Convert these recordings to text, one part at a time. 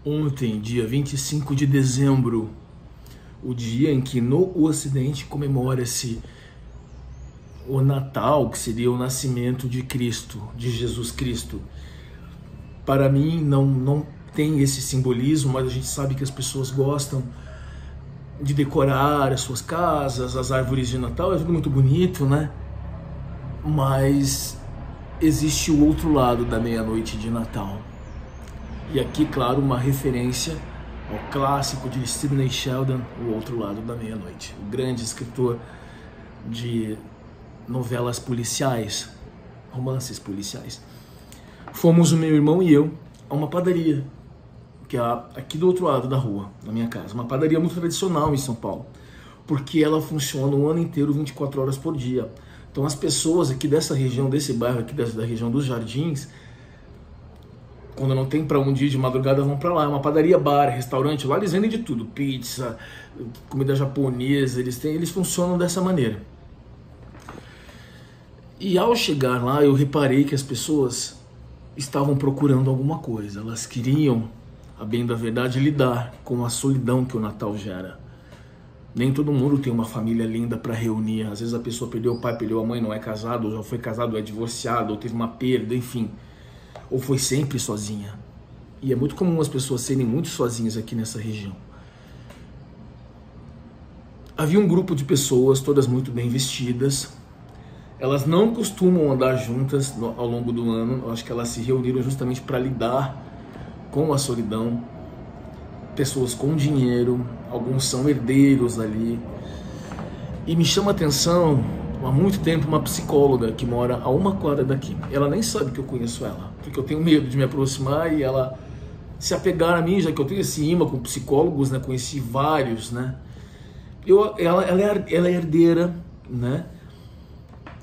Ontem, dia 25 de dezembro, o dia em que no Ocidente comemora-se o Natal, que seria o nascimento de Cristo, de Jesus Cristo. Para mim não tem esse simbolismo, mas a gente sabe que as pessoas gostam de decorar as suas casas, as árvores de Natal, é tudo muito bonito, né? Mas existe o outro lado da meia-noite de Natal. E aqui, claro, uma referência ao clássico de Sidney Sheldon, O Outro Lado da Meia-Noite, o grande escritor de novelas policiais, romances policiais. Fomos o meu irmão e eu a uma padaria, que é aqui do outro lado da rua, na minha casa. Uma padaria muito tradicional em São Paulo, porque ela funciona o ano inteiro, 24 horas por dia. Então as pessoas aqui dessa região, desse bairro aqui, da região dos Jardins, quando não tem para onde ir de madrugada, vão para lá. É uma padaria, bar, restaurante, lá eles vendem de tudo, pizza, comida japonesa, eles funcionam dessa maneira. E ao chegar lá, eu reparei que as pessoas estavam procurando alguma coisa. Elas queriam, a bem da verdade, lidar com a solidão que o Natal gera. Nem todo mundo tem uma família linda para reunir. Às vezes a pessoa perdeu o pai, perdeu a mãe, não é casado, ou já foi casado, ou é divorciado, ou teve uma perda, enfim. Ou foi sempre sozinha. E é muito comum as pessoas serem muito sozinhas aqui nessa região. Havia um grupo de pessoas, todas muito bem vestidas. Elas não costumam andar juntas ao longo do ano. Eu acho que elas se reuniram justamente para lidar com a solidão. Pessoas com dinheiro, alguns são herdeiros ali. E me chama a atenção, há muito tempo, uma psicóloga que mora a uma quadra daqui. Ela nem sabe que eu conheço ela, porque eu tenho medo de me aproximar e ela se apegar a mim, já que eu tenho esse imã com psicólogos, né? Conheci vários, né? Ela é herdeira, né?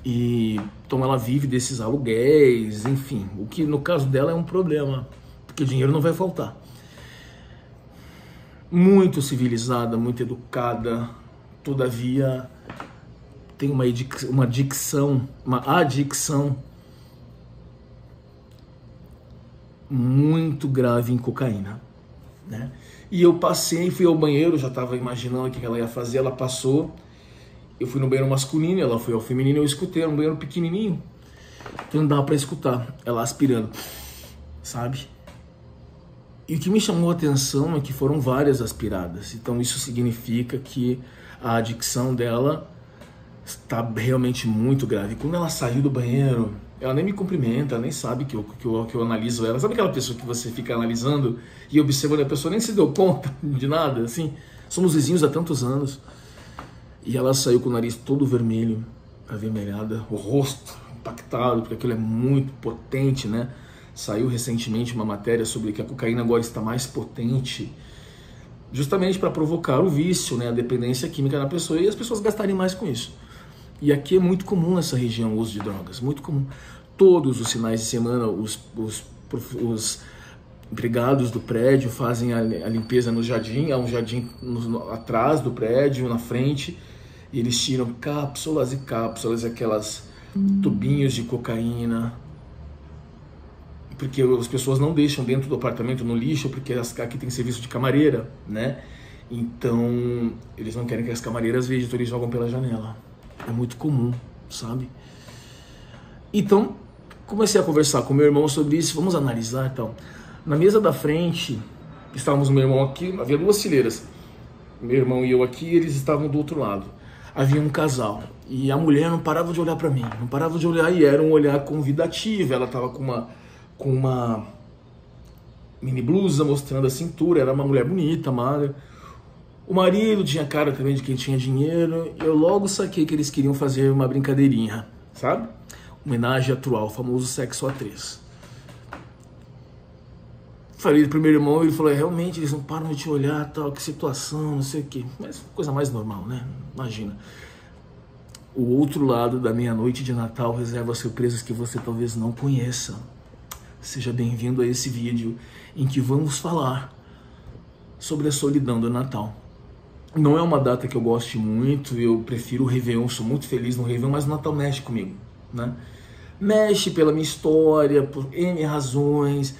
E então ela vive desses aluguéis, enfim. O que no caso dela é um problema, porque o dinheiro não vai faltar. Muito civilizada, muito educada, todavia tem uma adicção muito grave em cocaína, né? E eu passei, fui ao banheiro, já estava imaginando o que ela ia fazer, ela passou, eu fui no banheiro masculino, ela foi ao feminino, eu escutei, era um banheiro pequenininho, então não dava para escutar, ela aspirando, sabe? E o que me chamou a atenção é que foram várias aspiradas, então isso significa que a adicção dela está realmente muito grave. Quando ela saiu do banheiro, ela nem me cumprimenta, ela nem sabe que eu analiso ela. Sabe aquela pessoa que você fica analisando e observando, a pessoa nem se deu conta de nada, assim? Somos vizinhos há tantos anos. E ela saiu com o nariz todo vermelho, avermelhada, o rosto impactado, porque aquilo é muito potente, né? Saiu recentemente uma matéria sobre que a cocaína agora está mais potente, justamente para provocar o vício, né? A dependência química na pessoa e as pessoas gastarem mais com isso. E aqui é muito comum nessa região o uso de drogas, muito comum. Todos os finais de semana os empregados do prédio fazem a limpeza no jardim, há um jardim atrás do prédio, na frente, e eles tiram cápsulas e cápsulas, aquelas tubinhos de cocaína, porque as pessoas não deixam dentro do apartamento no lixo, porque aqui tem serviço de camareira, né? Então eles não querem que as camareiras vejam, então eles jogam pela janela. É muito comum, sabe? Então, comecei a conversar com meu irmão sobre isso, vamos analisar e tal. Na mesa da frente, estávamos meu irmão aqui, havia duas fileiras. Meu irmão e eu aqui, eles estavam do outro lado. Havia um casal, e a mulher não parava de olhar para mim, não parava de olhar, e era um olhar convidativo. Ela estava com uma mini blusa mostrando a cintura, era uma mulher bonita, magra. O marido tinha cara também de quem tinha dinheiro. Eu logo saquei que eles queriam fazer uma brincadeirinha, sabe? Homenagem atual, o famoso sexo a três. Falei pro meu irmão, ele falou, realmente eles não param de te olhar, tal, que situação, não sei o quê. Mas coisa mais normal, né? Imagina. O outro lado da meia-noite de Natal reserva surpresas que você talvez não conheça. Seja bem-vindo a esse vídeo em que vamos falar sobre a solidão do Natal. Não é uma data que eu goste muito, eu prefiro o Réveillon, sou muito feliz no Réveillon, mas o Natal mexe comigo, né? Mexe pela minha história, por N razões,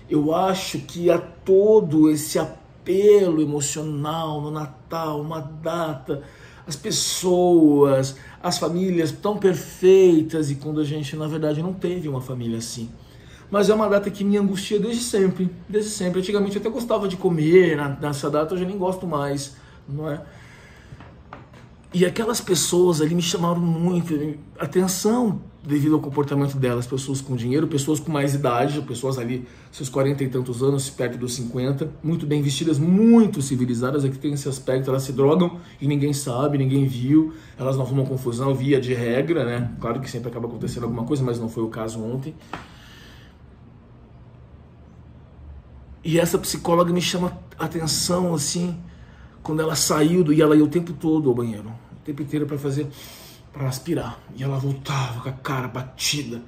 Eu acho que há todo esse apelo emocional no Natal, uma data, as pessoas, as famílias tão perfeitas, e quando a gente, na verdade, não teve uma família assim. Mas é uma data que me angustia desde sempre, desde sempre. Antigamente eu até gostava de comer nessa data, hoje eu nem gosto mais, não é? E aquelas pessoas ali me chamaram muito atenção devido ao comportamento delas, pessoas com dinheiro, pessoas com mais idade, pessoas ali, seus 40 e tantos anos, perto dos 50, muito bem vestidas, muito civilizadas. Aqui tem esse aspecto, elas se drogam e ninguém sabe, ninguém viu, elas não arrumam confusão, via de regra, né? Claro que sempre acaba acontecendo alguma coisa, mas não foi o caso ontem. E essa psicóloga me chama a atenção, assim, quando ela saiu e ela ia o tempo todo ao banheiro, o tempo inteiro para aspirar. E ela voltava com a cara batida.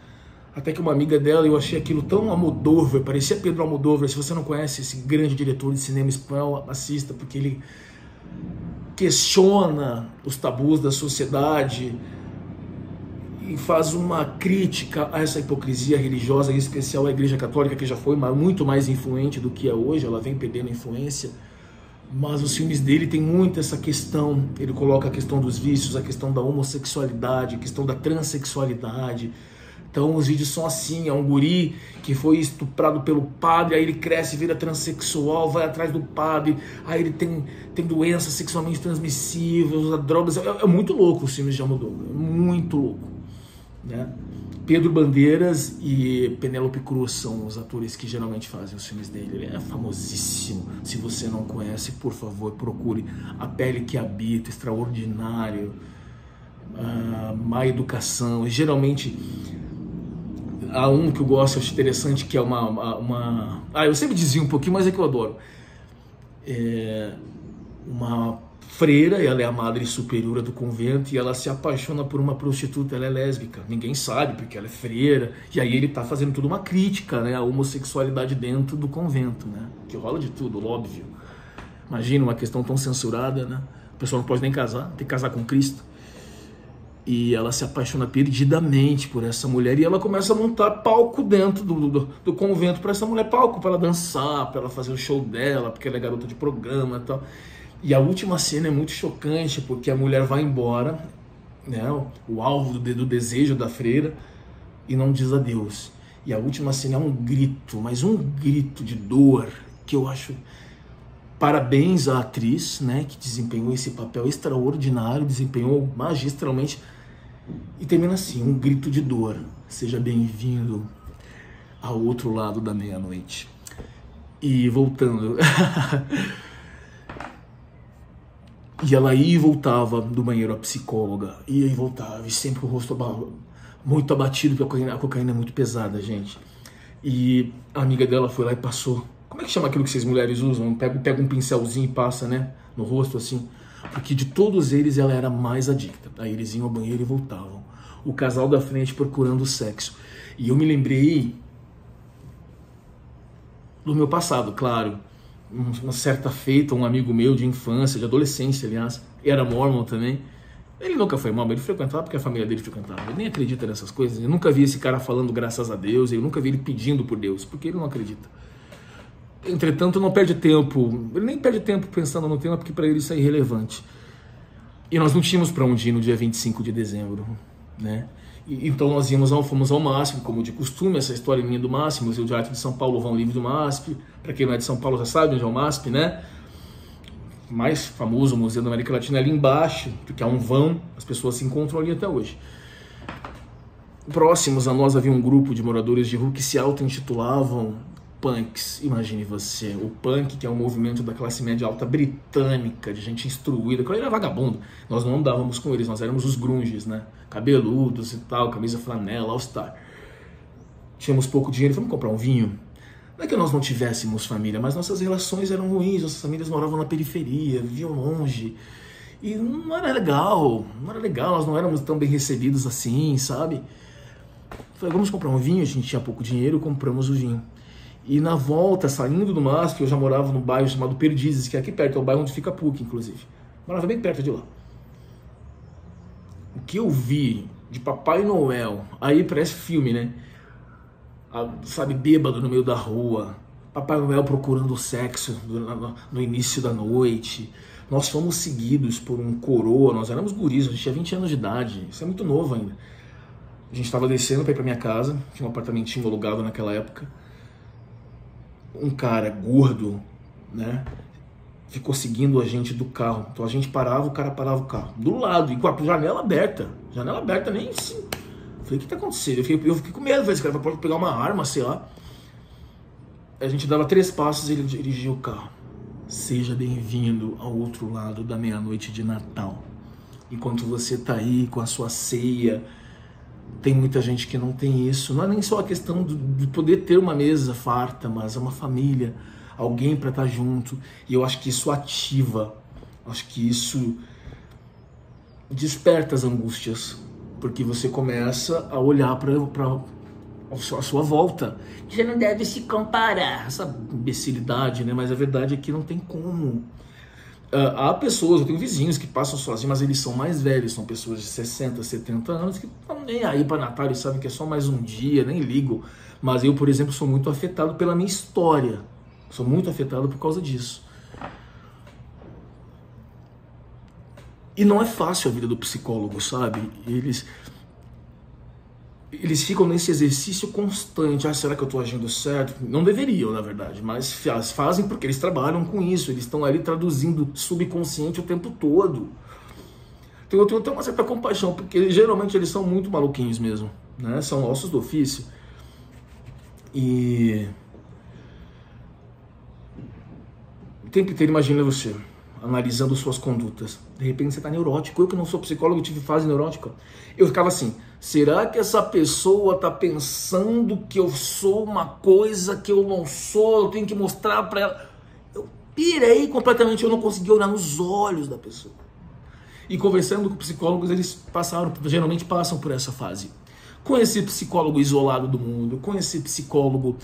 Até que uma amiga dela, eu achei aquilo tão Almodóvar, parecia Pedro Almodóvar. Se você não conhece esse grande diretor de cinema espanhol, assista, porque ele questiona os tabus da sociedade e faz uma crítica a essa hipocrisia religiosa, em especial a Igreja Católica, que já foi muito mais influente do que é hoje, ela vem perdendo influência. Mas os filmes dele tem muito essa questão, ele coloca a questão dos vícios, a questão da homossexualidade, a questão da transexualidade. Então os vídeos são assim, é um guri que foi estuprado pelo padre, aí ele cresce, vira transexual, vai atrás do padre, aí ele tem doenças sexualmente transmissíveis, usa drogas. É muito louco os filmes de Almodóvar, é muito louco, né? Pedro Bandeiras e Penélope Cruz são os atores que geralmente fazem os filmes dele. Ele é famosíssimo. Se você não conhece, por favor, procure A Pele que Habita, Extraordinário, Má Educação. E geralmente há um que eu gosto, acho interessante, que é eu sempre dizia um pouquinho, mas é que eu adoro. Uma freira, ela é a madre superiora do convento e ela se apaixona por uma prostituta, ela é lésbica, ninguém sabe porque ela é freira, e aí ele tá fazendo toda uma crítica, né, à homossexualidade dentro do convento, né, que rola de tudo, óbvio. Imagina uma questão tão censurada, né, a pessoa não pode nem casar, tem que casar com Cristo. E ela se apaixona perdidamente por essa mulher e ela começa a montar palco dentro do convento para essa mulher, palco para ela dançar, para ela fazer o show dela, porque ela é garota de programa e tal. E a última cena é muito chocante, porque a mulher vai embora, né, o alvo do desejo da freira, e não diz adeus. E a última cena é um grito, mas um grito de dor, que eu acho... Parabéns à atriz, né, que desempenhou esse papel extraordinário, desempenhou magistralmente, e termina assim, um grito de dor. Seja bem-vindo ao outro lado da meia-noite. E voltando... E ela ia e voltava do banheiro, a psicóloga, ia e voltava, e sempre o rosto muito abatido, porque a cocaína é muito pesada, gente. E a amiga dela foi lá e passou. Como é que chama aquilo que vocês mulheres usam? Pega um pincelzinho e passa, né, no rosto, assim. Porque de todos eles, ela era mais adicta. Aí eles iam ao banheiro e voltavam. O casal da frente procurando sexo. E eu me lembrei do meu passado, claro. Uma certa feita, um amigo meu de infância, de adolescência, aliás, era mormon também. Ele nunca foi mormon, ele frequentava porque a família dele frequentava. Ele nem acredita nessas coisas. Eu nunca vi esse cara falando graças a Deus, eu nunca vi ele pedindo por Deus, porque ele não acredita. Entretanto, não perde tempo, ele nem perde tempo pensando no tema, porque para ele isso é irrelevante. E nós não tínhamos para onde ir no dia 25 de dezembro, né? Então nós fomos ao MASP, como de costume, essa história minha do MASP, Museu de Arte de São Paulo, vão livre do MASP. Para quem não é de São Paulo já sabe onde é o MASP, né? O mais famoso museu da América Latina é ali embaixo, porque é um vão, as pessoas se encontram ali até hoje. Próximos a nós havia um grupo de moradores de rua que se auto-intitulavam punks. Imagine você, o punk, que é um movimento da classe média alta britânica, de gente instruída, que era vagabundo. Nós não andávamos com eles, nós éramos os grunges, né? Cabeludos e tal, camisa flanela, all-star. Tínhamos pouco dinheiro, vamos comprar um vinho. Não é que nós não tivéssemos família, mas nossas relações eram ruins, nossas famílias moravam na periferia, viviam longe. E não era legal, nós não éramos tão bem recebidos assim, sabe? Falei, vamos comprar um vinho, a gente tinha pouco dinheiro, compramos o vinho. E na volta, saindo do MASP, eu já morava num bairro chamado Perdizes, que é aqui perto, é o bairro onde fica a PUC, inclusive. Morava bem perto de lá. O que eu vi de Papai Noel, aí parece filme, né? Sabe, bêbado no meio da rua, Papai Noel procurando sexo no início da noite. Nós fomos seguidos por um coroa, nós éramos guris, a gente tinha 20 anos de idade, isso é muito novo ainda. A gente estava descendo para ir para minha casa, tinha um apartamentinho alugado naquela época. Um cara gordo, né, ficou seguindo a gente do carro. Então a gente parava, o cara parava o carro. Do lado, e com a janela aberta. Janela aberta, nem assim. Falei, o que tá acontecendo? Eu fiquei com medo, falei, esse cara pode pegar uma arma, sei lá. A gente dava 3 passos e ele dirigia o carro. Seja bem-vindo ao outro lado da meia-noite de Natal. Enquanto você tá aí com a sua ceia, tem muita gente que não tem isso. Não é nem só a questão de poder ter uma mesa farta, mas é uma família, alguém para estar junto. E eu acho que isso ativa, acho que isso desperta as angústias, porque você começa a olhar para a sua volta. Você não deve se comparar, essa imbecilidade, né? Mas a verdade é que não tem como. Há pessoas, eu tenho vizinhos que passam sozinhos, mas eles são mais velhos, são pessoas de 60, 70 anos que não estão nem aí para Natal, eles sabem que é só mais um dia, nem ligam. Mas eu, por exemplo, sou muito afetado pela minha história, sou muito afetado por causa disso. E não é fácil a vida do psicólogo, sabe? Eles ficam nesse exercício constante. Ah, será que eu estou agindo certo? Não deveriam, na verdade, mas fazem porque eles trabalham com isso. Eles estão ali traduzindo subconsciente o tempo todo. Então eu tenho até uma certa compaixão, porque geralmente eles são muito maluquinhos mesmo, né? São ossos do ofício. E o tempo inteiro, imagina você analisando suas condutas. De repente você está neurótico. Eu que não sou psicólogo, tive fase neurótica. Eu ficava assim, será que essa pessoa está pensando que eu sou uma coisa que eu não sou, eu tenho que mostrar para ela? Eu pirei completamente, eu não conseguia olhar nos olhos da pessoa. E conversando com psicólogos, eles geralmente passam por essa fase. Com esse psicólogo isolado do mundo, com esse psicólogo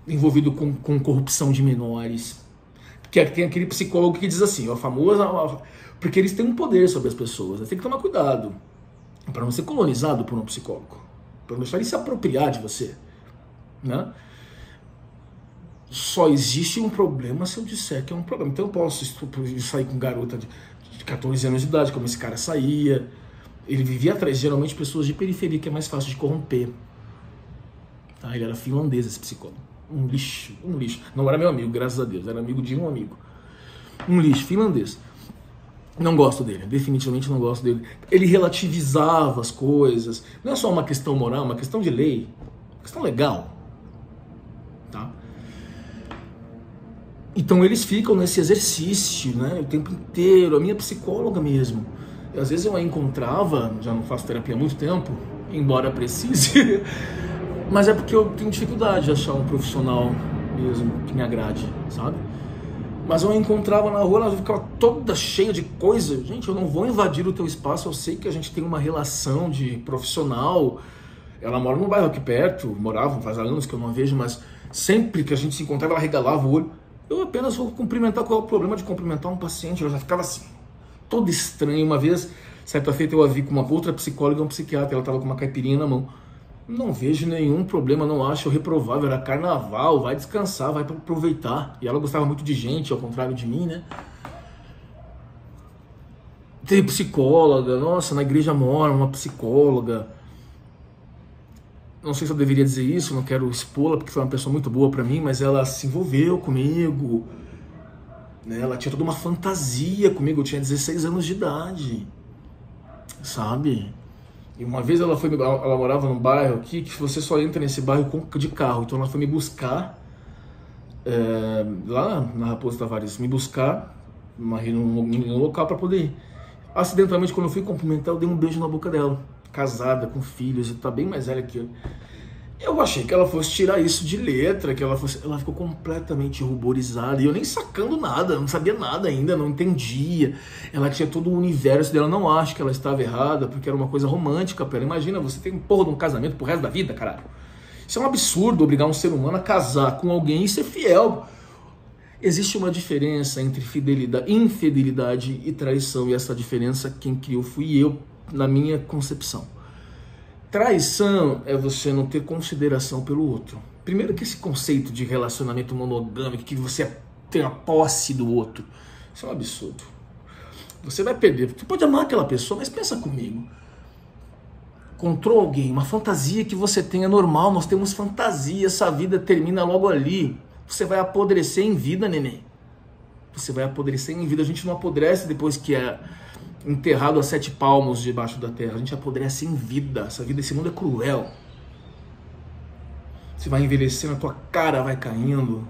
envolvido com corrupção de menores, que tem aquele psicólogo que diz assim, ó, famosa, porque eles têm um poder sobre as pessoas, né? Tem que tomar cuidado para não ser colonizado por um psicólogo, para não deixar ele se apropriar de você, né? Só existe um problema se eu disser que é um problema. Então eu posso sair com garota de 14 anos de idade, como esse cara saía. Ele vivia atrás, geralmente, pessoas de periferia, que é mais fácil de corromper. Tá? Ele era finlandês, esse psicólogo. Um lixo, um lixo. Não era meu amigo, graças a Deus. Era amigo de um amigo. Um lixo, finlandês. Não gosto dele, definitivamente não gosto dele. Ele relativizava as coisas. Não é só uma questão moral, é uma questão de lei. Uma questão legal. Tá? Então eles ficam nesse exercício, né, o tempo inteiro. A minha psicóloga mesmo. E às vezes eu a encontrava, já não faço terapia há muito tempo, embora precise, mas é porque eu tenho dificuldade de achar um profissional mesmo que me agrade, sabe? Mas eu a encontrava na rua, ela ficava toda cheia de coisa. Gente, eu não vou invadir o teu espaço, eu sei que a gente tem uma relação de profissional. Ela mora num bairro aqui perto, morava, faz anos que eu não a vejo, mas sempre que a gente se encontrava, ela regalava o olho. Eu apenas vou cumprimentar. Qual é o problema de cumprimentar um paciente? Ela já ficava assim, toda estranha. Uma vez, certa feita, eu a vi com uma outra psicóloga e um psiquiatra, ela estava com uma caipirinha na mão. Não vejo nenhum problema, não acho reprovável, era carnaval, vai descansar, vai aproveitar. E ela gostava muito de gente, ao contrário de mim, né? Tem psicóloga, nossa, na igreja mora uma psicóloga. Não sei se eu deveria dizer isso, não quero expô-la, porque foi uma pessoa muito boa pra mim, mas ela se envolveu comigo, né? Ela tinha toda uma fantasia comigo, eu tinha 16 anos de idade, sabe? E uma vez ela morava num bairro aqui, que você só entra nesse bairro de carro, então ela foi me buscar, lá na Raposo Tavares, me buscar num local pra poder ir. Acidentalmente, quando eu fui cumprimentar, eu dei um beijo na boca dela. Casada, com filhos, e tá bem mais velha que eu. Eu achei que ela fosse tirar isso de letra, que ela ficou completamente ruborizada, e eu nem sacando nada, não sabia nada ainda, não entendia. Ela tinha todo o universo dela, não acho que ela estava errada, porque era uma coisa romântica pra ela. Imagina, você tem um porra de um casamento pro resto da vida, caralho. Isso é um absurdo, obrigar um ser humano a casar com alguém e ser fiel. Existe uma diferença entre infidelidade e traição, e essa diferença quem criou fui eu, na minha concepção. Traição é você não ter consideração pelo outro. Primeiro que esse conceito de relacionamento monogâmico, que você tem a posse do outro, isso é um absurdo. Você vai perder. Você pode amar aquela pessoa, mas pensa comigo. Encontrou alguém, uma fantasia que você tem é normal, nós temos fantasia, essa vida termina logo ali. Você vai apodrecer em vida, neném. Você vai apodrecer em vida. A gente não apodrece depois que é enterrado a 7 palmos debaixo da terra. A gente apodrece em vida. Essa vida, esse mundo é cruel. Você vai envelhecendo, a tua cara vai caindo.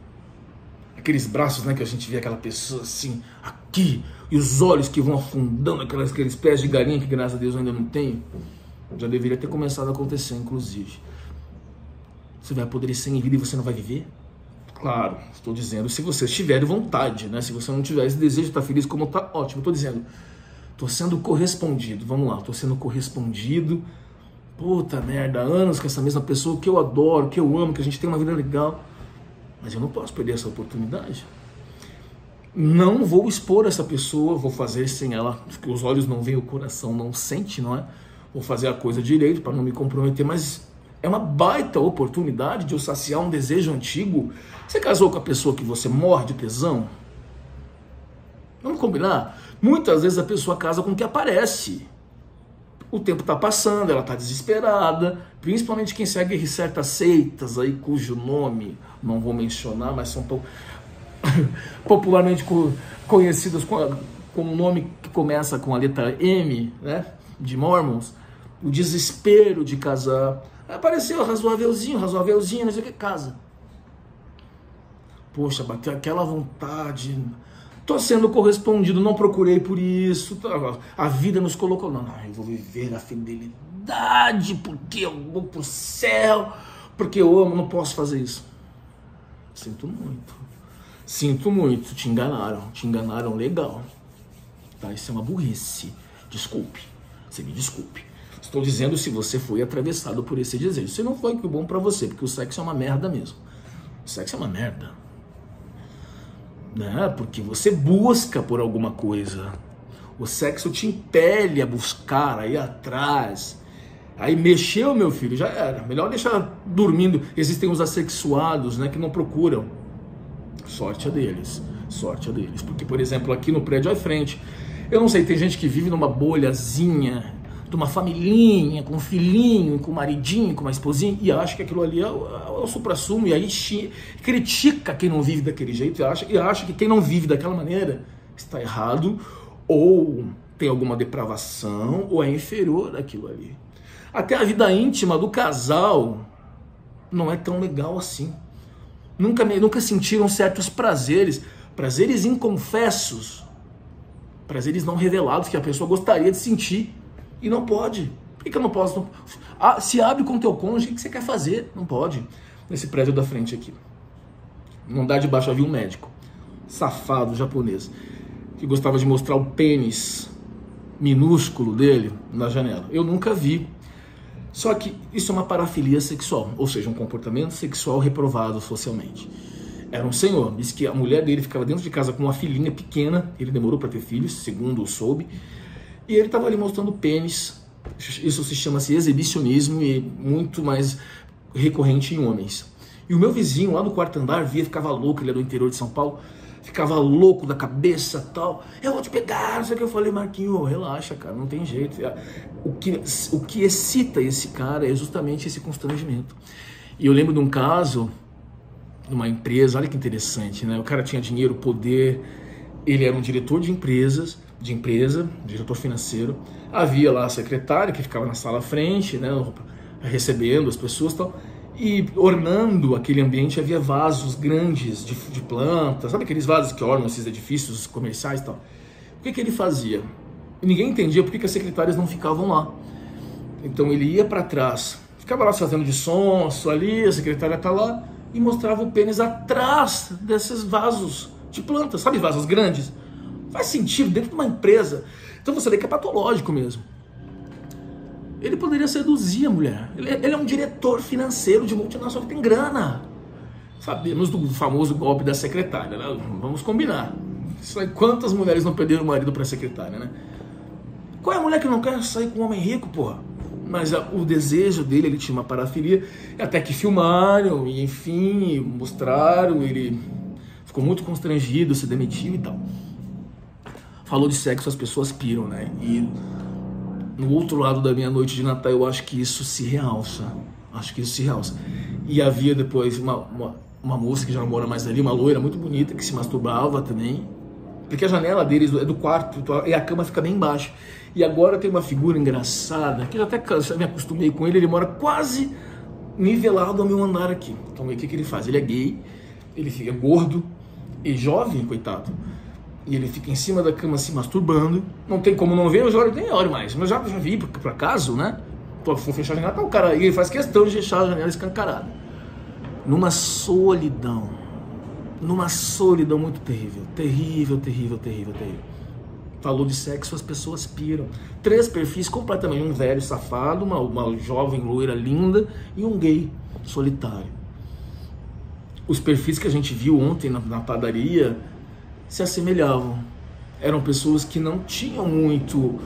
Aqueles braços, né, que a gente vê aquela pessoa assim, aqui, e os olhos que vão afundando, aqueles pés de galinha que graças a Deus eu ainda não tenho. Já deveria ter começado a acontecer, inclusive. Você vai apodrecer em vida e você não vai viver? Claro, estou dizendo, se você tiver vontade, né? Se você não tiver esse desejo de estar feliz como está, ótimo. Estou dizendo, estou sendo correspondido. Vamos lá, estou sendo correspondido. Puta merda, anos com essa mesma pessoa que eu adoro, que eu amo, que a gente tem uma vida legal. Mas eu não posso perder essa oportunidade. Não vou expor essa pessoa, vou fazer sem ela, porque os olhos não veem, o coração não sente, não é? Vou fazer a coisa direito para não me comprometer, mas é uma baita oportunidade de eu saciar um desejo antigo. Você casou com a pessoa que você morre de tesão? Vamos combinar? Muitas vezes a pessoa casa com o que aparece. O tempo está passando, ela está desesperada, principalmente quem segue certas seitas aí, cujo nome não vou mencionar, mas são popularmente conhecidas com um nome que começa com a letra M, né, de Mormons. O desespero de casar. Apareceu razoávelzinho, não sei o que, casa. Poxa, bateu aquela vontade. Tô sendo correspondido, não procurei por isso. A vida nos colocou. Não, eu vou viver a fidelidade, porque eu vou pro céu, porque eu amo, não posso fazer isso. Sinto muito. Sinto muito, te enganaram legal. Tá? Isso é uma burrice. Desculpe, você me desculpe. Estou dizendo se você foi atravessado por esse desejo. Se não foi, que bom pra você, porque o sexo é uma merda mesmo. O sexo é uma merda. Né? Porque você busca por alguma coisa. O sexo te impele a buscar, a ir atrás. Aí mexeu, meu filho, já era. Melhor deixar dormindo. Existem os assexuados, né, que não procuram. Sorte a deles. Sorte a deles. Porque, por exemplo, aqui no prédio à frente, eu não sei, tem gente que vive numa bolhazinha, de uma familhinha, com um filhinho, com um maridinho, com uma esposinha, e acha que aquilo ali é o suprassumo, e aí critica quem não vive daquele jeito, e acha que quem não vive daquela maneira está errado, ou tem alguma depravação, ou é inferior àquilo ali. Até a vida íntima do casal não é tão legal assim. Nunca sentiram certos prazeres inconfessos, prazeres não revelados, que a pessoa gostaria de sentir. E não pode. Por que eu não posso? Se abre com o teu cônjuge, o que você quer fazer? Não pode. Nesse prédio da frente aqui. Não dá de baixo, havia um médico. Safado, japonês. Que gostava de mostrar o pênis minúsculo dele na janela. Eu nunca vi. Só que isso é uma parafilia sexual. Ou seja, um comportamento sexual reprovado socialmente. Era um senhor. Disse que a mulher dele ficava dentro de casa com uma filhinha pequena. Ele demorou para ter filhos, segundo soube. E ele estava ali mostrando pênis. Isso se chama-se exibicionismo e muito mais recorrente em homens. E o meu vizinho lá do quarto andar ficava louco, ele é do interior de São Paulo, ficava louco da cabeça e tal. Eu vou te pegar, não sei o que. Eu falei, Marquinho, relaxa, cara, não tem jeito. O que excita esse cara é justamente esse constrangimento. E eu lembro de um caso, de uma empresa, olha que interessante, né? O cara tinha dinheiro, poder, ele era um diretor de empresa, diretor financeiro. Havia lá a secretária que ficava na sala à frente, né, recebendo as pessoas e tal. E ornando aquele ambiente havia vasos grandes de plantas, sabe aqueles vasos que ornam esses edifícios comerciais e tal. O que ele fazia? Ninguém entendia por que as secretárias não ficavam lá. Então ele ia para trás, ficava lá se fazendo de sonso ali, a secretária tá lá, e mostrava o pênis atrás desses vasos de plantas, sabe, vasos grandes? Faz sentido dentro de uma empresa. Então você vê que é patológico mesmo. Ele poderia seduzir a mulher. Ele é um diretor financeiro de multinacional que tem grana. Sabemos do famoso golpe da secretária, né? Vamos combinar. Quantas mulheres não perderam o marido para a secretária, né? Qual é a mulher que não quer sair com um homem rico, porra? Mas o desejo dele, ele tinha uma parafilia, até que filmaram, e enfim, mostraram, ele ficou muito constrangido, se demitiu e tal. Falou de sexo, as pessoas piram, né? E no outro lado da minha noite de Natal, eu acho que isso se realça. Acho que isso se realça. E havia depois uma moça que já não mora mais ali, uma loira muito bonita, que se masturbava também. Porque a janela deles é do quarto e a cama fica bem embaixo. E agora tem uma figura engraçada, que eu até me acostumei com ele, ele mora quase nivelado ao meu andar aqui. Então o que ele faz? Ele é gay, ele fica gordo e jovem, coitado. E ele fica em cima da cama se masturbando. Não tem como não ver, eu já nem olho mais. Mas já vi, por acaso, né? Vou fechar a janela, tá o cara aí, ele faz questão de deixar a janela escancarada. Numa solidão muito terrível. Terrível. Falou de sexo, as pessoas piram. 3 perfis completamente, um velho safado, uma jovem loira linda e um gay solitário. Os perfis que a gente viu ontem na padaria se assemelhavam. Eram pessoas que não tinham muito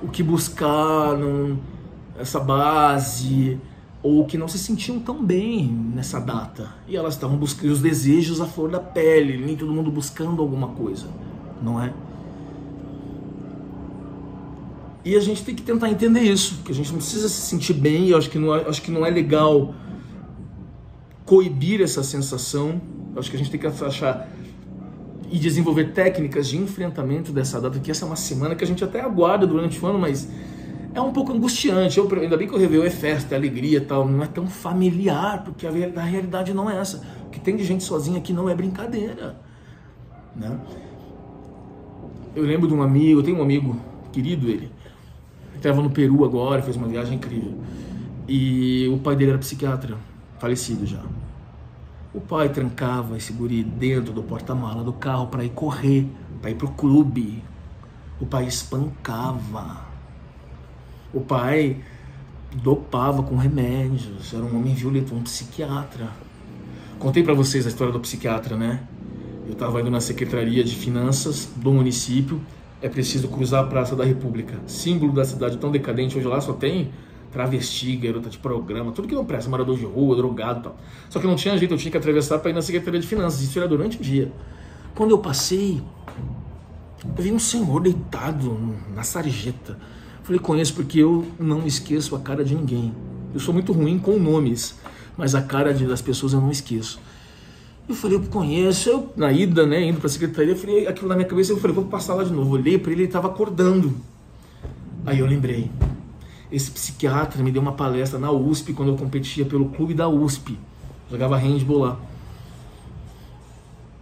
o que buscar, essa base, ou que não se sentiam tão bem nessa data. E elas estavam buscando os desejos à flor da pele, nem todo mundo buscando alguma coisa, não é? E a gente tem que tentar entender isso, que a gente não precisa se sentir bem, eu acho que não é legal coibir essa sensação. Eu acho que a gente tem que achar e desenvolver técnicas de enfrentamento dessa data, que essa é uma semana que a gente até aguarda durante o ano, mas é um pouco angustiante. Ainda bem que o Réveillon é festa, é alegria e tal, não é tão familiar, porque a realidade não é essa. O que tem de gente sozinha aqui não é brincadeira, né? Eu lembro de um amigo, eu tenho um amigo querido, ele estava no Peru agora, fez uma viagem incrível, e o pai dele era psiquiatra, falecido já. O pai trancava esse guri dentro do porta-mala do carro para ir correr, para ir pro clube. O pai espancava. O pai dopava com remédios. Era um homem violento, um psiquiatra. Contei para vocês a história do psiquiatra, né? Eu estava indo na Secretaria de Finanças do município. É preciso cruzar a Praça da República, símbolo da cidade tão decadente. Hoje lá só tem travesti, garota de programa, tudo que não presta, morador de rua, drogado e tal. Só que não tinha jeito, eu tinha que atravessar para ir na Secretaria de Finanças. Isso era durante o dia. Quando eu passei, eu vi um senhor deitado na sarjeta. Falei, conheço, porque eu não esqueço a cara de ninguém. Eu sou muito ruim com nomes, mas a cara das pessoas eu não esqueço. Eu falei, eu conheço. Eu, na ida, né, indo para a secretaria, eu falei, aquilo na minha cabeça, eu falei, vou passar lá de novo. Olhei para ele, ele estava acordando. Aí eu lembrei. Esse psiquiatra me deu uma palestra na USP, quando eu competia pelo clube da USP. Jogava handball lá.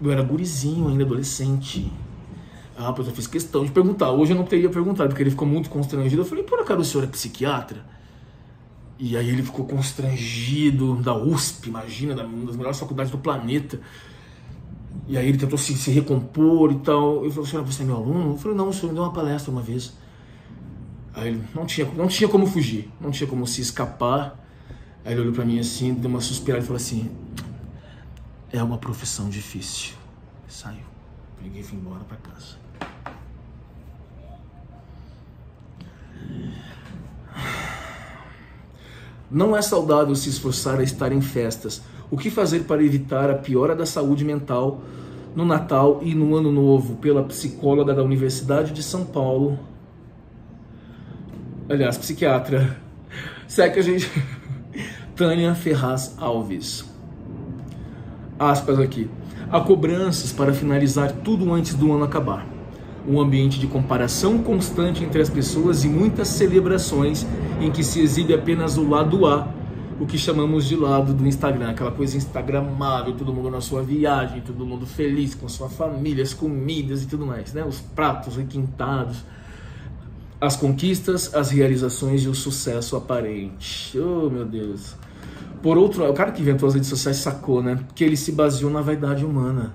Eu era gurizinho ainda, adolescente. Ah, pois eu fiz questão de perguntar. Hoje eu não teria perguntado, porque ele ficou muito constrangido. Eu falei, por acaso o senhor é psiquiatra? E aí ele ficou constrangido, da USP, imagina, uma das melhores faculdades do planeta. E aí ele tentou se recompor e tal. Eu falei, senhor, você é meu aluno? Eu falei, não, o senhor me deu uma palestra uma vez. Aí ele, não tinha como fugir, não tinha como se escapar. Aí ele olhou pra mim assim, deu uma suspirada e falou assim, é uma profissão difícil. Saiu. Peguei e fui embora pra casa. Não é saudável se esforçar a estar em festas. O que fazer para evitar a piora da saúde mental no Natal e no Ano Novo? Pela psicóloga da Universidade de São Paulo. Aliás, psiquiatra. Segue a gente. Tânia Ferraz Alves. Aspas aqui. Há cobranças para finalizar tudo antes do ano acabar. Um ambiente de comparação constante entre as pessoas e muitas celebrações em que se exibe apenas o lado A, o que chamamos de lado do Instagram, aquela coisa instagramável, todo mundo na sua viagem, todo mundo feliz com sua família, as comidas e tudo mais, né? Os pratos requintados, as conquistas, as realizações e o sucesso aparente. Oh, meu Deus. Por outro lado, o cara que inventou as redes sociais sacou, né? Que ele se baseou na vaidade humana.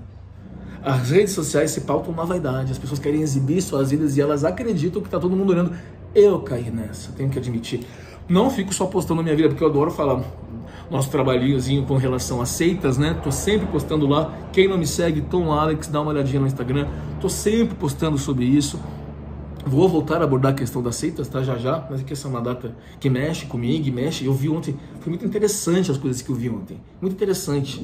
As redes sociais se pautam na vaidade. As pessoas querem exibir suas vidas e elas acreditam que tá todo mundo olhando. Eu caí nessa, tenho que admitir. Não fico só postando a minha vida, porque eu adoro falar nosso trabalhinhozinho com relação a seitas, né? Tô sempre postando lá. Quem não me segue, Tom Alex, dá uma olhadinha no Instagram. Tô sempre postando sobre isso. Vou voltar a abordar a questão das seitas, tá? Já, mas é que essa é uma data que mexe comigo, mexe. Eu vi ontem, foi muito interessante as coisas que eu vi ontem. Muito interessante.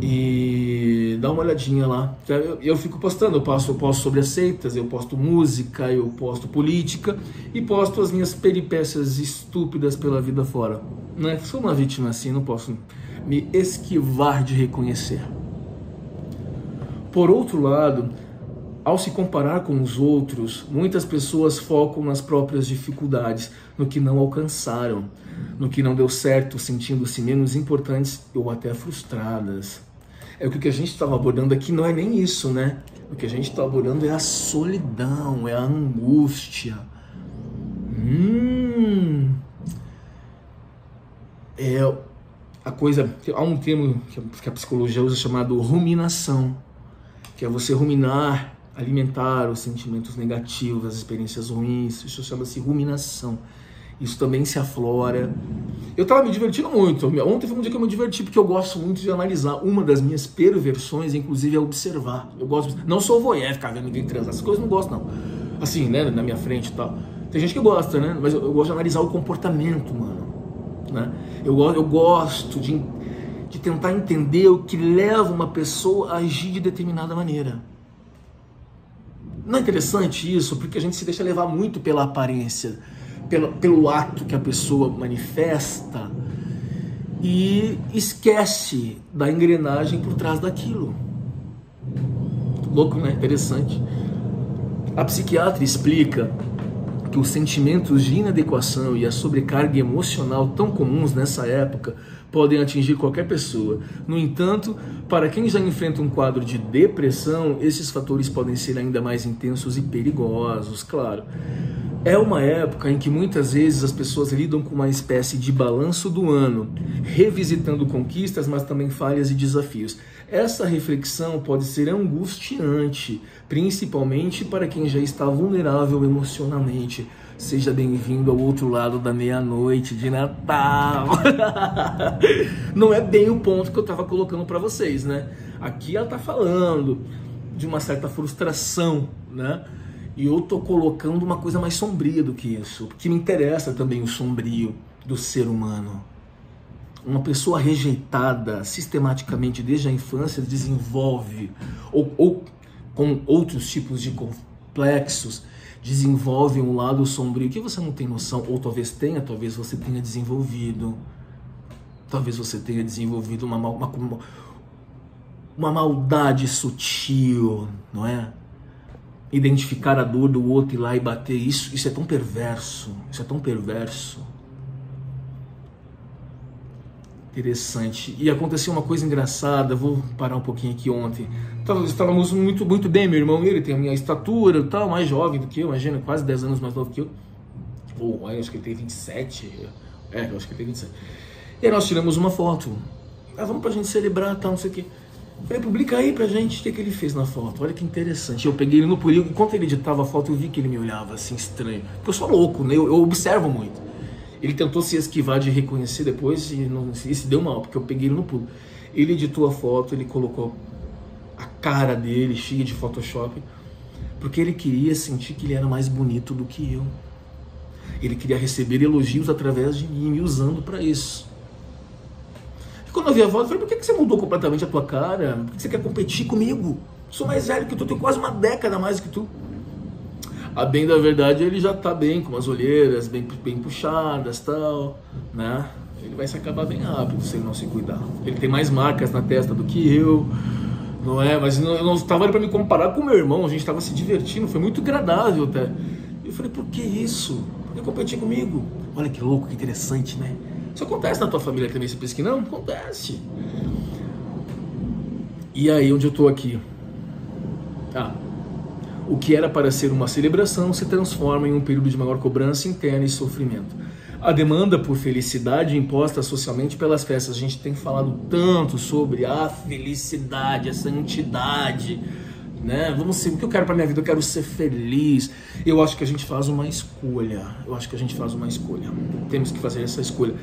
E dá uma olhadinha lá. Eu fico postando, eu posto sobre as seitas, eu posto música, eu posto política e posto as minhas peripécias estúpidas pela vida fora. Né? Sou uma vítima assim, não posso me esquivar de reconhecer. Por outro lado, ao se comparar com os outros, muitas pessoas focam nas próprias dificuldades, no que não alcançaram, no que não deu certo, sentindo-se menos importantes ou até frustradas. É o que a gente estava abordando aqui, não é nem isso, né? O que a gente está abordando é a solidão, é a angústia. É a coisa... Há um termo que a psicologia usa chamado ruminação, que é você ruminar, alimentar os sentimentos negativos, as experiências ruins. Isso chama-se ruminação. Isso também se aflora. Eu estava me divertindo muito. Ontem foi um dia que eu me diverti, porque eu gosto muito de analisar. Uma das minhas perversões, inclusive, é observar. Eu gosto. Não sou voyeur, ficar vendo ninguém transar. Essas coisas eu não gosto, não. Assim, né? Na minha frente e tal. Tem gente que gosta, né? Mas eu gosto de analisar o comportamento humano. Né? Eu gosto de tentar entender o que leva uma pessoa a agir de determinada maneira. Não é interessante isso? Porque a gente se deixa levar muito pela aparência, pelo ato que a pessoa manifesta e esquece da engrenagem por trás daquilo. Louco, né? Interessante. A psiquiatra explica que os sentimentos de inadequação e a sobrecarga emocional tão comuns nessa época podem atingir qualquer pessoa. No entanto, para quem já enfrenta um quadro de depressão, esses fatores podem ser ainda mais intensos e perigosos, claro. É uma época em que muitas vezes as pessoas lidam com uma espécie de balanço do ano, revisitando conquistas, mas também falhas e desafios. Essa reflexão pode ser angustiante, principalmente para quem já está vulnerável emocionalmente. Seja bem-vindo ao outro lado da meia-noite de Natal. Não é bem o ponto que eu estava colocando para vocês, né? Aqui ela está falando de uma certa frustração, né? E eu tô colocando uma coisa mais sombria do que isso, porque me interessa também o sombrio do ser humano. Uma pessoa rejeitada sistematicamente desde a infância desenvolve, ou com outros tipos de complexos, desenvolve um lado sombrio que você não tem noção, ou talvez talvez você tenha desenvolvido. Talvez você tenha desenvolvido uma maldade sutil, não é? Identificar a dor do outro, ir lá e bater, isso é tão perverso, isso é tão perverso. Interessante. E aconteceu uma coisa engraçada, vou parar um pouquinho aqui ontem. Estávamos muito bem, meu irmão, ele tem a minha estatura e tal, mais jovem do que eu, imagina, quase 10 anos mais novo que eu. Ou acho que ele tem 27, eu acho que ele tem 27. E aí nós tiramos uma foto. Vamos pra gente celebrar, tal, não sei o quê. Falei, publica aí pra gente o que ele fez na foto. Olha que interessante. Eu peguei ele no pulinho, enquanto ele editava a foto, eu vi que ele me olhava assim, estranho. Porque eu sou louco, né? Eu observo muito. Ele tentou se esquivar de reconhecer depois e se deu mal, porque eu peguei ele no pulo. Ele editou a foto, ele colocou a cara dele cheia de Photoshop, porque ele queria sentir que ele era mais bonito do que eu. Ele queria receber elogios através de mim, me usando pra isso. Quando eu vi a foto, eu falei, por que você mudou completamente a tua cara? Por que você quer competir comigo? Sou mais velho que tu, tenho quase uma década mais que tu. A bem da verdade, ele já tá bem, com umas olheiras bem puxadas e tal, né? Ele vai se acabar bem rápido se ele não se cuidar. Ele tem mais marcas na testa do que eu, não é? Mas eu não estava para me comparar com o meu irmão, a gente estava se divertindo, foi muito agradável até. Eu falei, por que isso? Por que competir comigo? Olha que louco, que interessante, né? Isso acontece na tua família também, você pensa que não? Acontece. E aí, onde eu tô aqui? O que era para ser uma celebração se transforma em um período de maior cobrança interna e sofrimento. A demanda por felicidade imposta socialmente pelas festas. A gente tem falado tanto sobre a felicidade, a santidade, né? Vamos ser, o que eu quero para minha vida? Eu quero ser feliz. Eu acho que a gente faz uma escolha. Temos que fazer essa escolha.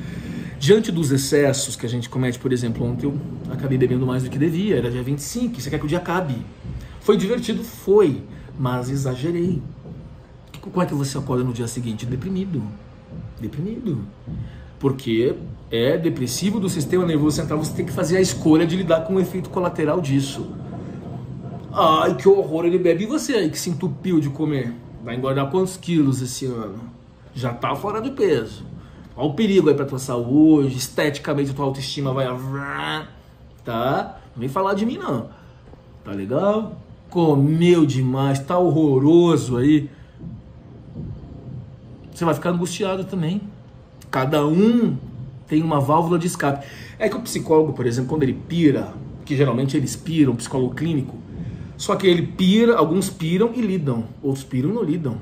Diante dos excessos que a gente comete, por exemplo, ontem eu acabei bebendo mais do que devia, era dia 25, você quer que o dia acabe. Foi divertido? Foi. mas exagerei. Como é que você acorda no dia seguinte? Deprimido. Deprimido. Porque é depressivo do sistema nervoso central, você tem que fazer a escolha de lidar com o efeito colateral disso. Ai, que horror, ele bebe. E você aí que se entupiu de comer? Vai engordar quantos quilos esse ano? Já tá fora do peso. Olha o perigo aí pra tua saúde, esteticamente tua autoestima vai... Tá? Não vem falar de mim não. Tá legal? Comeu demais, tá horroroso aí. Você vai ficar angustiado também. Cada um tem uma válvula de escape. É que o psicólogo, por exemplo, quando ele pira, que geralmente eles piram, um psicólogo clínico, só que ele pira, alguns piram e lidam, outros piram e não lidam.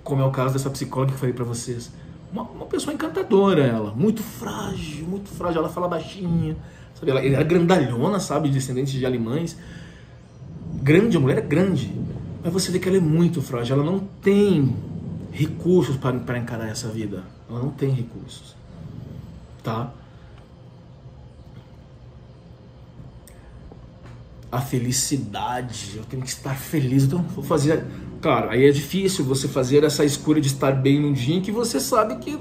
Como é o caso dessa psicóloga que eu falei pra vocês. Uma pessoa encantadora, ela, muito frágil, ela fala baixinha, sabe? Ela era grandalhona, sabe, descendente de alemães. Grande, a mulher é grande, mas você vê que ela é muito frágil, ela não tem recursos para encarar essa vida. Ela não tem recursos, tá? A felicidade, eu tenho que estar feliz, então vou fazer... Claro, aí é difícil você fazer essa escolha de estar bem num dia em que você sabe que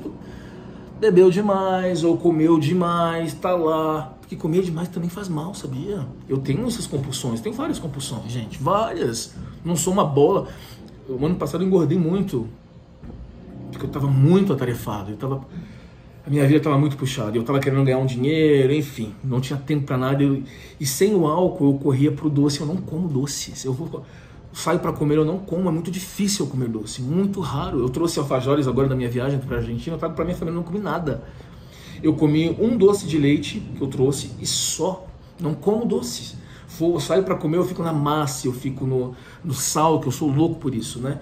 bebeu demais ou comeu demais, tá lá. Porque comer demais também faz mal, sabia? Eu tenho essas compulsões, tenho várias compulsões, gente, várias. Não sou uma bola. O ano passado eu engordei muito, porque eu tava muito atarefado, a minha vida estava muito puxada, eu estava querendo ganhar um dinheiro, enfim, não tinha tempo para nada, e sem o álcool eu corria pro doce. Eu não como doce, se eu saio para comer eu não como, é muito difícil eu comer doce, muito raro. Eu trouxe alfajores agora da minha viagem para a Argentina, eu trago para minha família, não comi nada. Eu comi um doce de leite que eu trouxe e só, não como doces. Eu saio para comer, eu fico na massa, eu fico no sal, que eu sou louco por isso, né?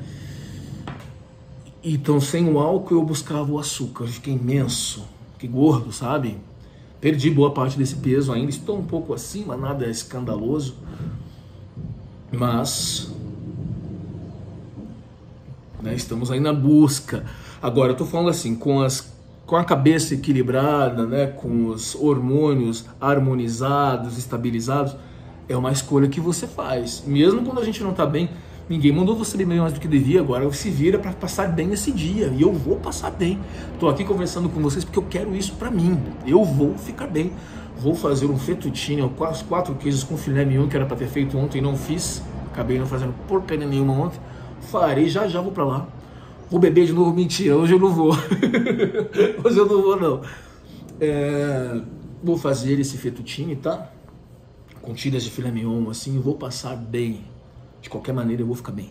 Então, sem o álcool, eu buscava o açúcar. Eu fiquei imenso, fiquei gordo, sabe? Perdi boa parte desse peso ainda. Estou um pouco acima, nada escandaloso. Mas... né, estamos aí na busca. Agora, eu tô falando assim, com a cabeça equilibrada, né, com os hormônios harmonizados, estabilizados, é uma escolha que você faz. Mesmo quando a gente não tá bem... Ninguém mandou você bem mais do que devia, agora se vira para passar bem esse dia. E eu vou passar bem. Tô aqui conversando com vocês porque eu quero isso para mim. Eu vou ficar bem. Vou fazer um fettuccine, os 4 queijos com filé mignon que era para ter feito ontem e não fiz. Acabei não fazendo porcaria nenhuma ontem. Farei, já vou para lá. Vou beber de novo, mentira, hoje eu não vou. Hoje eu não vou não. Vou fazer esse fettuccine, tá? Com tiras de filé mignon, assim, vou passar bem. De qualquer maneira eu vou ficar bem.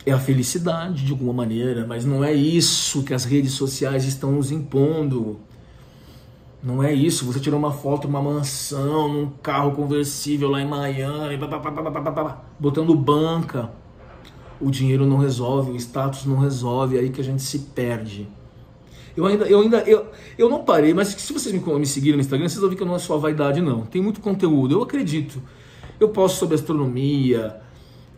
É a felicidade de alguma maneira, mas não é isso que as redes sociais estão nos impondo. Não é isso, você tirou uma foto, uma mansão, num carro conversível lá em Miami, botando banca. O dinheiro não resolve, o status não resolve, é aí que a gente se perde. Eu não parei, mas se vocês me seguirem no Instagram, vocês vão ver que não é só vaidade não. Tem muito conteúdo, eu acredito. Eu posto sobre astronomia,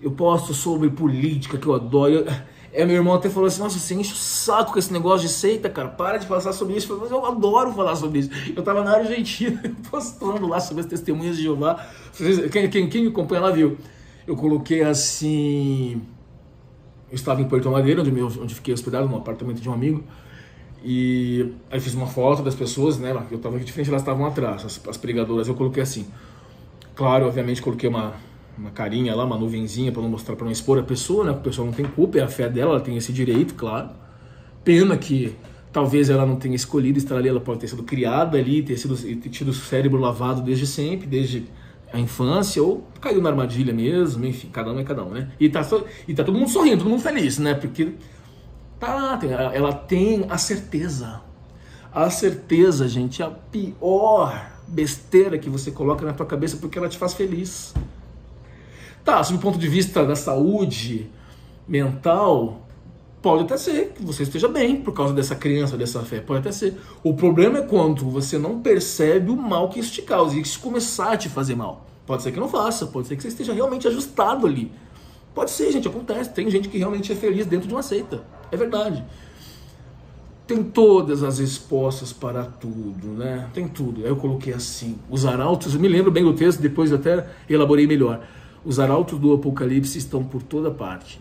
eu posto sobre política, que eu adoro. Meu irmão até falou assim, nossa, você enche o saco com esse negócio de seita, cara, para de falar sobre isso. Mas eu adoro falar sobre isso. Eu tava na Argentina, postando lá sobre as testemunhas de Jeová. Quem me acompanha lá viu. Eu coloquei assim... Eu estava em Porto Madeira, onde fiquei hospedado, no apartamento de um amigo. E aí fiz uma foto das pessoas, né? Eu tava aqui de frente, elas estavam atrás, as pregadoras. Eu coloquei assim... Claro, obviamente coloquei uma carinha lá, uma nuvenzinha para não mostrar, para não expor a pessoa, né? Porque a pessoa não tem culpa, é a fé dela, ela tem esse direito, claro. Pena que talvez ela não tenha escolhido estar ali, ela pode ter sido criada ali, ter tido o cérebro lavado desde sempre, desde a infância, ou caiu na armadilha mesmo, enfim, cada um é cada um, né? E tá todo mundo sorrindo, todo mundo feliz, né? Porque ela tem a certeza. A certeza, gente, é a pior besteira que você coloca na tua cabeça porque ela te faz feliz. Tá, sob o ponto de vista da saúde mental, pode até ser que você esteja bem por causa dessa crença, dessa fé, pode até ser. O problema é quando você não percebe o mal que isso te causa e isso começar a te fazer mal. Pode ser que não faça, pode ser que você esteja realmente ajustado ali. Pode ser, gente, acontece. Tem gente que realmente é feliz dentro de uma seita, é verdade. Tem todas as respostas para tudo, né? Tem tudo. Aí eu coloquei assim, os arautos, eu me lembro bem do texto, depois eu até elaborei melhor. Os arautos do Apocalipse estão por toda parte.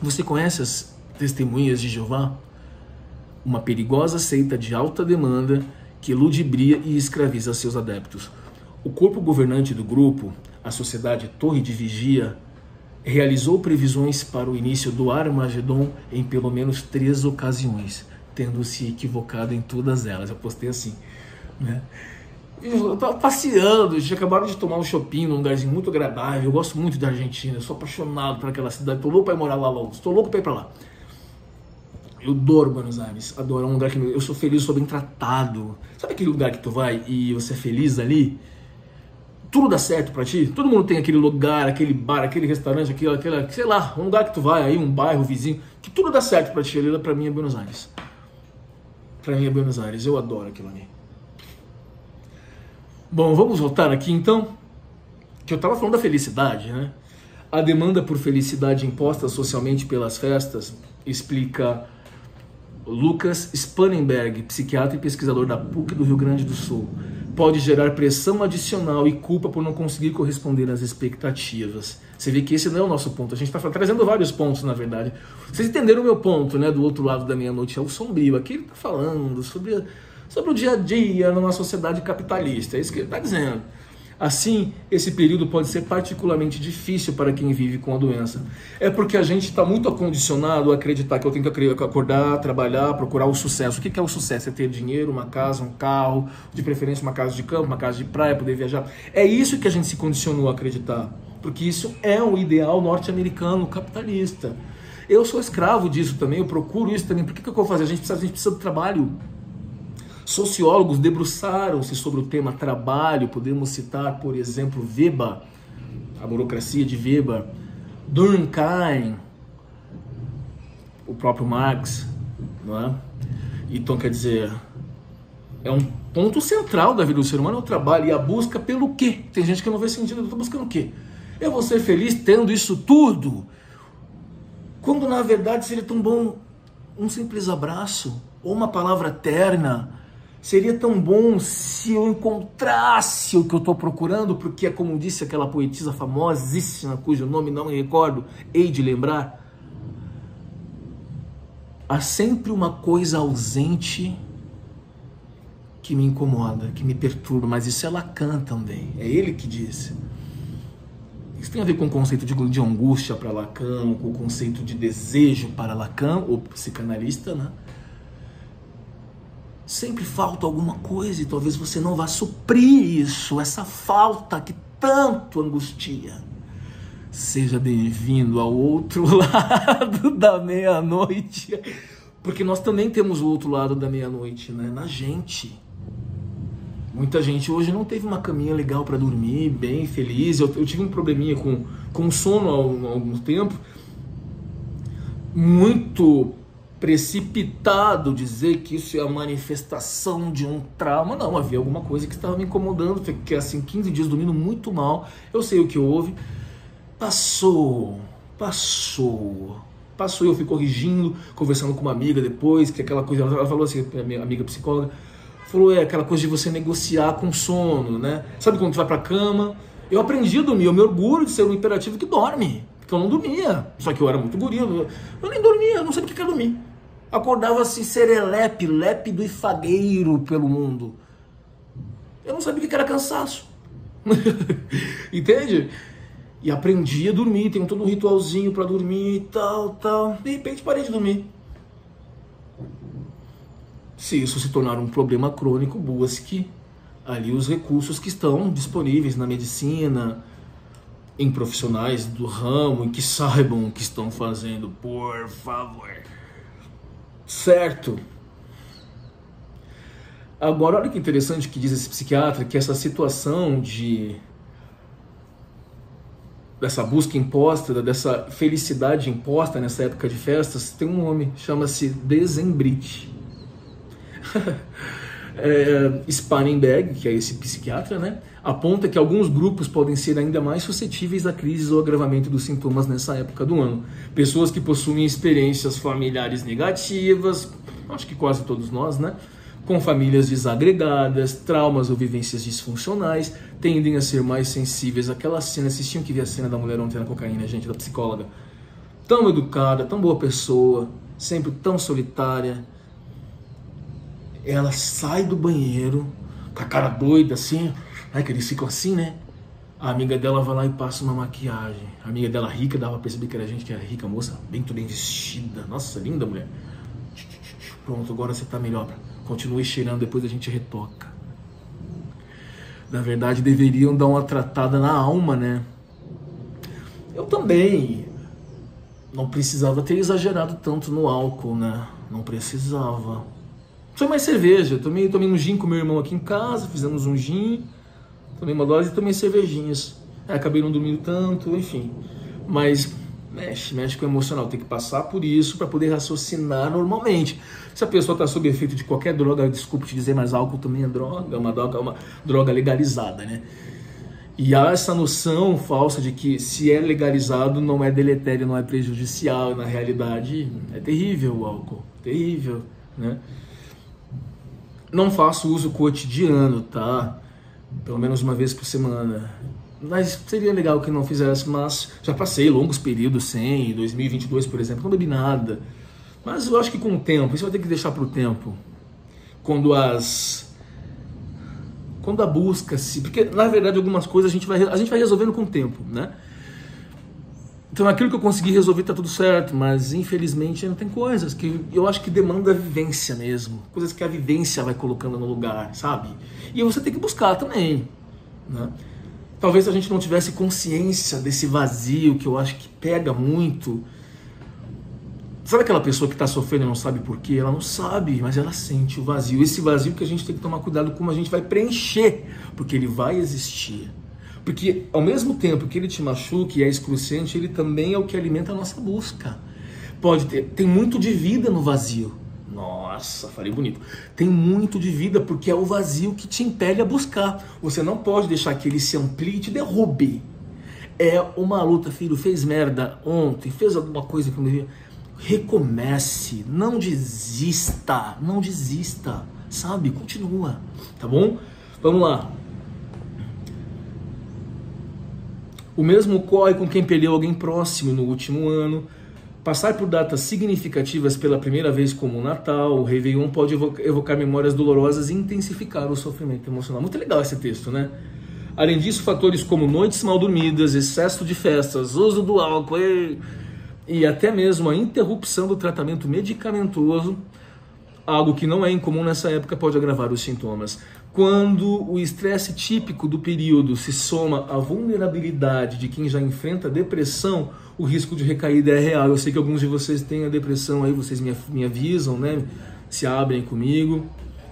Você conhece as testemunhas de Jeová? Uma perigosa seita de alta demanda que ludibria e escraviza seus adeptos. O corpo governante do grupo, a Sociedade Torre de Vigia, realizou previsões para o início do Armagedon em pelo menos 3 ocasiões, tendo se equivocado em todas elas. Eu postei assim, né? Eu tava passeando, eles acabaram de tomar um shopping num lugarzinho muito agradável. Eu gosto muito da Argentina, eu sou apaixonado por aquela cidade, tô louco pra ir morar lá logo, tô louco pra ir pra lá. Eu adoro Buenos Aires, adoro, é um lugar que eu sou feliz, eu sou bem tratado. Sabe aquele lugar que tu vai e você é feliz ali? Tudo dá certo pra ti? Todo mundo tem aquele lugar, aquele bar, aquele restaurante, aquele, sei lá, um lugar que tu vai aí, um bairro, vizinho, que tudo dá certo pra ti ali, pra mim é Buenos Aires. Pra mim é Buenos Aires, eu adoro aquilo ali. Bom, vamos voltar aqui então, que eu estava falando da felicidade, né? A demanda por felicidade imposta socialmente pelas festas, explica Lucas Spangenberg, psiquiatra e pesquisador da PUC do Rio Grande do Sul, pode gerar pressão adicional e culpa por não conseguir corresponder às expectativas. Você vê que esse não é o nosso ponto, a gente está trazendo vários pontos, na verdade. Vocês entenderam o meu ponto, né? Do outro lado da meia-noite, é o sombrio. Aqui ele está falando sobre o dia a dia numa sociedade capitalista, é isso que ele está dizendo. Assim, esse período pode ser particularmente difícil para quem vive com a doença. É porque a gente está muito acondicionado a acreditar que eu tenho que acordar, trabalhar, procurar o sucesso. O que é o sucesso? É ter dinheiro, uma casa, um carro, de preferência uma casa de campo, uma casa de praia, poder viajar. É isso que a gente se condicionou a acreditar, porque isso é o ideal norte-americano capitalista. Eu sou escravo disso também, eu procuro isso também. Por que eu vou fazer? A gente precisa do trabalho. Sociólogos debruçaram-se sobre o tema trabalho. Podemos citar, por exemplo, Weber, a burocracia de Weber, Durkheim, o próprio Marx, não é? Então, quer dizer, é um ponto central da vida do ser humano, é o trabalho e a busca pelo quê? Tem gente que não vê sentido, eu estou buscando o quê? Eu vou ser feliz tendo isso tudo, quando na verdade seria tão bom um simples abraço ou uma palavra terna. Seria tão bom se eu encontrasse o que eu estou procurando, porque é como disse aquela poetisa famosíssima, cujo nome não me recordo, hei de lembrar. Há sempre uma coisa ausente que me incomoda, que me perturba, mas isso é Lacan também, é ele que disse. Isso tem a ver com o conceito de angústia para Lacan, com o conceito de desejo para Lacan, o psicanalista, né? Sempre falta alguma coisa e talvez você não vá suprir isso, essa falta que tanto angustia. Seja bem-vindo ao outro lado da meia-noite, porque nós também temos o outro lado da meia-noite, né? Na gente. Muita gente hoje não teve uma caminha legal para dormir, bem feliz. Eu tive um probleminha com sono há algum tempo, muito precipitado dizer que isso é a manifestação de um trauma. Não, havia alguma coisa que estava me incomodando, fiquei assim 15 dias dormindo muito mal, eu sei o que houve, passou, eu fui corrigindo, conversando com uma amiga depois, que aquela coisa, ela falou assim, minha amiga psicóloga, falou, aquela coisa de você negociar com sono, né? Sabe quando tu vai pra cama? Eu aprendi a dormir, eu me orgulho de ser um imperativo que dorme, porque eu não dormia, só que eu era muito guri, eu nem dormia, eu não sabia o que era dormir. Acordava assim, serelepe, lépido e fagueiro pelo mundo. Eu não sabia o que era cansaço. Entende? E aprendi a dormir, tenho todo um ritualzinho para dormir e tal. De repente parei de dormir. Se isso se tornar um problema crônico, busque ali os recursos que estão disponíveis na medicina, em profissionais do ramo, e que saibam o que estão fazendo, por favor. Certo? Agora, olha que interessante que diz esse psiquiatra, que essa situação dessa busca imposta, dessa felicidade imposta nessa época de festas, tem um nome, chama-se dezembrite. Spangenberg, que é esse psiquiatra, né, aponta que alguns grupos podem ser ainda mais suscetíveis a crises ou agravamento dos sintomas nessa época do ano. Pessoas que possuem experiências familiares negativas, acho que quase todos nós, né, com famílias desagregadas, traumas ou vivências disfuncionais, tendem a ser mais sensíveis àquela cena. Vocês tinham que ver a cena da mulher ontem na cocaína, gente, da psicóloga. Tão educada, tão boa pessoa, sempre tão solitária. Ela sai do banheiro com a cara doida assim, que eles ficam assim, né? A amiga dela vai lá e passa uma maquiagem. A amiga dela rica, dava pra perceber que era gente que era rica, moça, bem vestida. Nossa, linda mulher. Pronto, agora você tá melhor. Continue cheirando, depois a gente retoca. Na verdade, deveriam dar uma tratada na alma, né? Eu também não precisava ter exagerado tanto no álcool, né? Não precisava. Tomei mais cerveja. Tomei um gin com meu irmão aqui em casa, fizemos um gin. Tomei uma dose e tomei cervejinhas. Acabei não dormindo tanto, enfim. Mas mexe com o emocional. Tem que passar por isso para poder raciocinar normalmente. Se a pessoa está sob efeito de qualquer droga, desculpe te dizer, mas álcool também é droga, uma droga legalizada, né? E há essa noção falsa de que se é legalizado não é deletério, não é prejudicial. Na realidade, é terrível o álcool. Terrível, né? Não faço uso cotidiano, tá? Pelo menos uma vez por semana. Mas seria legal que não fizesse, mas já passei longos períodos sem, em 2022, por exemplo, não bebi nada. Mas eu acho que com o tempo, isso vai ter que deixar para o tempo. Quando a busca se... Porque, na verdade, algumas coisas a gente vai resolvendo com o tempo, né? Então, aquilo que eu consegui resolver tá tudo certo, mas, infelizmente, não tem coisas que eu acho que demanda vivência mesmo. Coisas que a vivência vai colocando no lugar, sabe? E você tem que buscar também, né? Talvez a gente não tivesse consciência desse vazio que eu acho que pega muito. Sabe aquela pessoa que está sofrendo e não sabe por quê? Ela não sabe, mas ela sente o vazio. Esse vazio que a gente tem que tomar cuidado como a gente vai preencher, porque ele vai existir. Porque ao mesmo tempo que ele te machuca e é excruciante, ele também é o que alimenta a nossa busca. Tem muito de vida no vazio. Nossa, falei bonito. Tem muito de vida porque é o vazio que te impele a buscar. Você não pode deixar que ele se amplie e te derrube. É uma luta, filho. Fez merda ontem, fez alguma coisa que não devia. Recomece, não desista, sabe? Continua, tá bom? Vamos lá. O mesmo ocorre com quem perdeu alguém próximo no último ano. Passar por datas significativas pela primeira vez como o Natal, o Réveillon, pode evocar memórias dolorosas e intensificar o sofrimento emocional. Muito legal esse texto, né? Além disso, fatores como noites mal dormidas, excesso de festas, uso do álcool e até mesmo a interrupção do tratamento medicamentoso, algo que não é incomum nessa época, pode agravar os sintomas. Quando o estresse típico do período se soma à vulnerabilidade de quem já enfrenta depressão, o risco de recaída é real. Eu sei que alguns de vocês têm a depressão aí, vocês me avisam, né? Se abrem comigo.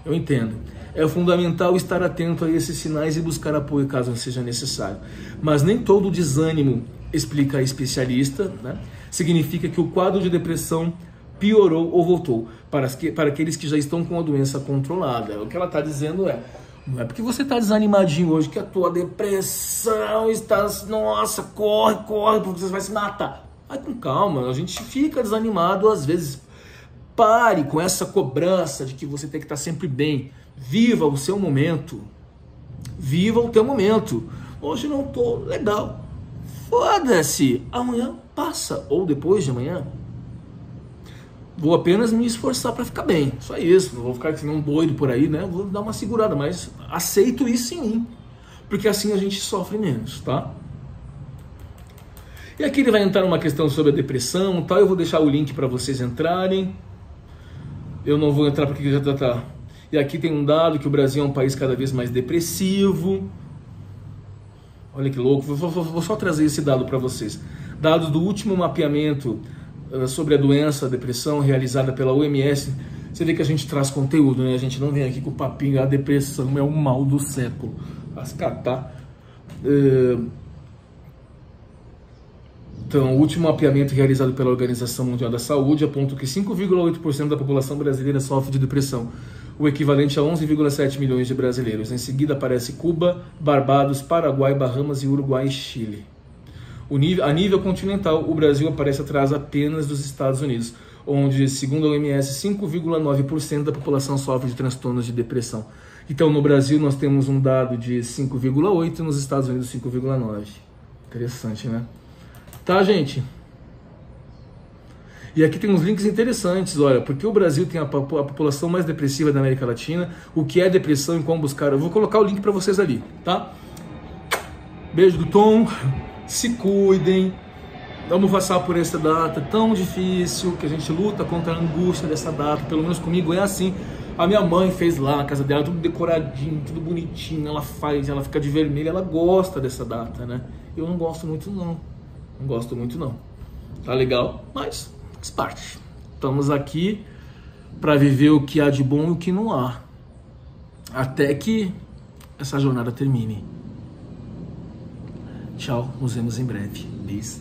Eu entendo. É fundamental estar atento a esses sinais e buscar apoio caso seja necessário. Mas nem todo desânimo, explica a especialista, né? Significa que o quadro de depressão piorou ou voltou. Para aqueles que já estão com a doença controlada. O que ela está dizendo não é porque você está desanimadinho hoje que a tua depressão está... Nossa, corre, porque você vai se matar. Vai com calma, a gente fica desanimado às vezes. Pare com essa cobrança de que você tem que estar sempre bem. Viva o seu momento. Viva o teu momento. Hoje não tô legal. Foda-se. Amanhã passa. Ou depois de amanhã. Vou apenas me esforçar para ficar bem. Só isso. Não vou ficar assim, um doido por aí, né? Vou dar uma segurada. Mas aceito isso em mim. Porque assim a gente sofre menos, tá? E aqui ele vai entrar numa questão sobre a depressão, tal. Eu vou deixar o link para vocês entrarem. Eu não vou entrar porque já tá. E aqui tem um dado que o Brasil é um país cada vez mais depressivo. Olha que louco. Vou só trazer esse dado para vocês. Dados do último mapeamento sobre a doença, a depressão, realizada pela OMS. Você vê que a gente traz conteúdo, né? A gente não vem aqui com o papinho, a depressão é o mal do século. As catar. Então, o último mapeamento realizado pela Organização Mundial da Saúde aponta que 5,8% da população brasileira sofre de depressão, o equivalente a 11,7 milhões de brasileiros. Em seguida aparece Cuba, Barbados, Paraguai, Bahamas e Uruguai e Chile. A nível continental, o Brasil aparece atrás apenas dos Estados Unidos. onde, segundo a OMS, 5,9% da população sofre de transtornos de depressão. Então, no Brasil, nós temos um dado de 5,8% e nos Estados Unidos 5,9%. Interessante, né? Tá, gente? E aqui tem uns links interessantes, olha, porque o Brasil tem a população mais depressiva da América Latina, o que é depressão e como buscar. Eu vou colocar o link para vocês ali, tá? Beijo do Tom, se cuidem, vamos passar por essa data tão difícil, que a gente luta contra a angústia dessa data, pelo menos comigo é assim. A minha mãe fez lá na casa dela, tudo decoradinho, tudo bonitinho, ela fica de vermelho, ela gosta dessa data, né? Eu não gosto muito não, tá legal? Mas faz parte. Estamos aqui para viver o que há de bom e o que não há, até que essa jornada termine. Tchau, nos vemos em breve. Bis.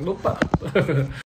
Opa!